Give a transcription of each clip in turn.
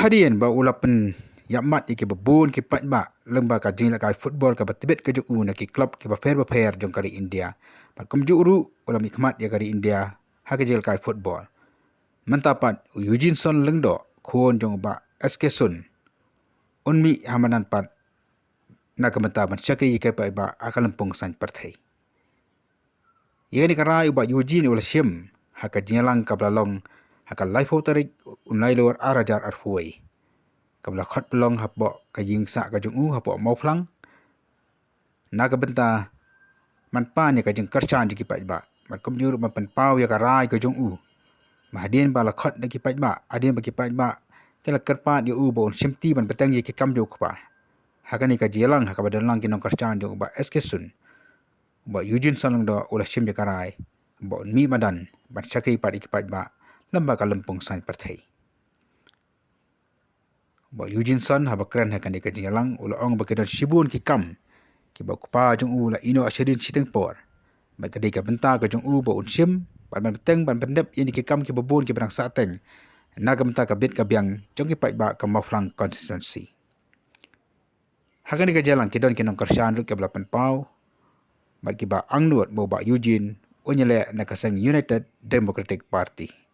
Hadian ba ulapan yamat iki babun ki pat ba lembah ka jing la kai football ka batibet ke ju na ki club ki ba fair jong kari India. Pat kum ju uru ulam ikmat ya kari India ha ke jil kai football. Mentapat Eugene Son lengdo khon jong ba SK Sun. Unmi hamanan pat na kamenta ban chakri ke pa ba akalempong san parthai. Ye ni karai ba Eugene ul shim ha ka jinlang ka blalong haka life tarik unai lor arajar arhuai kabla khat pelong hapo ka yingsa ka jungu hapo mau phlang na ka benta man pa ne ka jing karchan ki pa ba man kom jur man pan pau ya ka rai ka jungu ma hadien ba la khat ne ki pa ba adien ba ki pa ba kala karpa di u bon simti ban petang ye ki kam jo pa haka ni ka jelang haka badalang ki nong karchan jo ba SK Sun ba Eugene Son do ula sim ya ka rai ba mi madan ban chakri pa ki pa ba lembah kalempong san partai. Ba Eugene Son haba keren hakan di kajilang ula ong bakidan shibun ki kam ki ba kupa jong u la ino ashadin siteng por. Ba kadai ka benta ka jong u ba unsim ban beteng ban pendep ini ki kam ki babun ki berang sateng. Na ka benta ka bit ka biang jong ki pai ba ka maflang constituency. Hakan di kajilang ki don ki nong karsan ru ki belapan pau. Ba ki ba angnuat bo ba Eugene unyele na kasang United Democratic Party.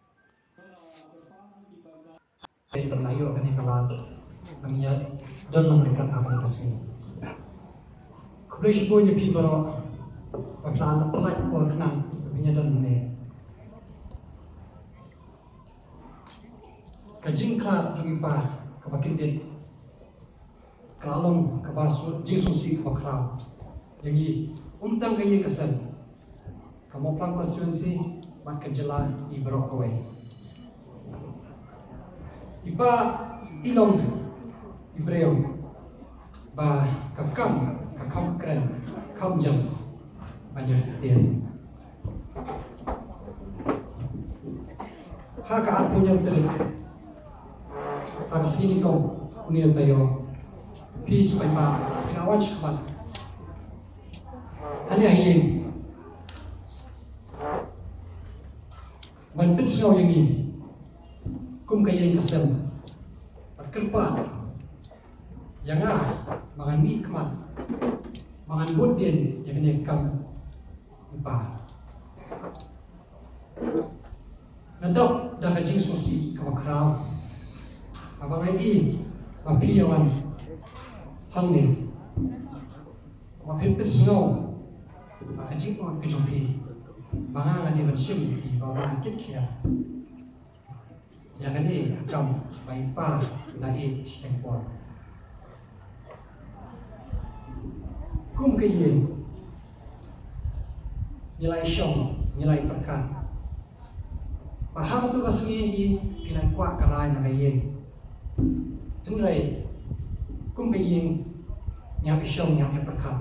Dari berlayu akan ikalat mengingat dan memberikan aplikasi. Kemudian punya pibaro pasal pelaj pun kenang punya dan ini. Kajing kerat juga kebakin dit kalong kebasu jisusi kebakrau. Jadi untang kaya kesan kamu pelang konstitusi mat kejelan ibaro kawai. Iba ilong Ibrahim ba kakam keren kam jam banyak sekian hak punya terik hak sini kau punya tayo pi pa pinawan cepat hanya ini manpitsau yang ini kum kaya kasem kerpa yang mangan nikmat mangan budin yang kena kam lupa nadok dah kajing sosi kawakrau abang lagi mapiawan hangni mapipit snow kajing pun kejumpi mangan di bersim di bawah kikya yang ini akan baipa lagi stempor. Kum kayin nilai syom, nilai perkat. Paham tu basmi ini nilai kuat karai nakayin. Tungrai kum kayin nyap syom nyap perkat.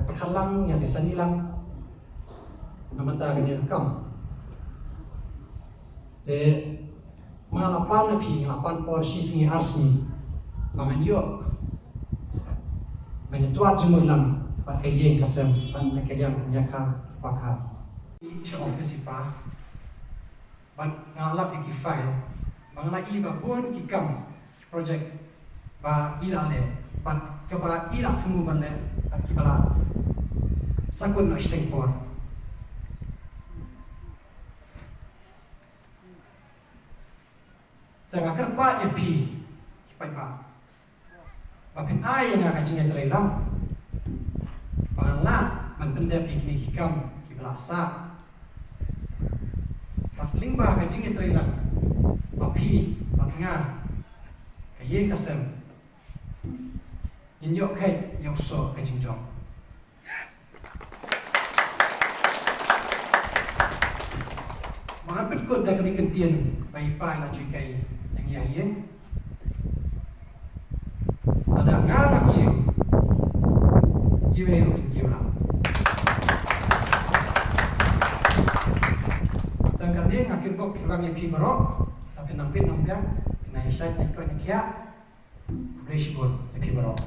Perkat lang nyap sanilang. Namata kini kam. Mengalapan lebih, ngalapan porsi singi arsni, mangan yuk, menyetuat jumlah pakai yang kesem, pakai yang nyaka pakar. Insya Allah kesipah, ngalap iki file, mengalai babun kikam project, ba ilale, keba ilak semua benda, kibala sakun nashteng por. Jangan kerpa epi kipat ba. Bapin ai yang akan jingat terlelam. Panganlah menpendap ikni hikam kiblasa. Paling ba akan jingat terlelam. Bapi patnga kaye kasem. Inyok kai yok so kajing jong. Mahat petkut dah kena kentian bayi pai nak cuy kai. Yang ada ngarang kiwe rutin kiwe lah. Tanggal dia ngakir kok kilang yang berok, tapi nampil nampil, naik saya naik kau naik kia, kuda sibuk yang berok.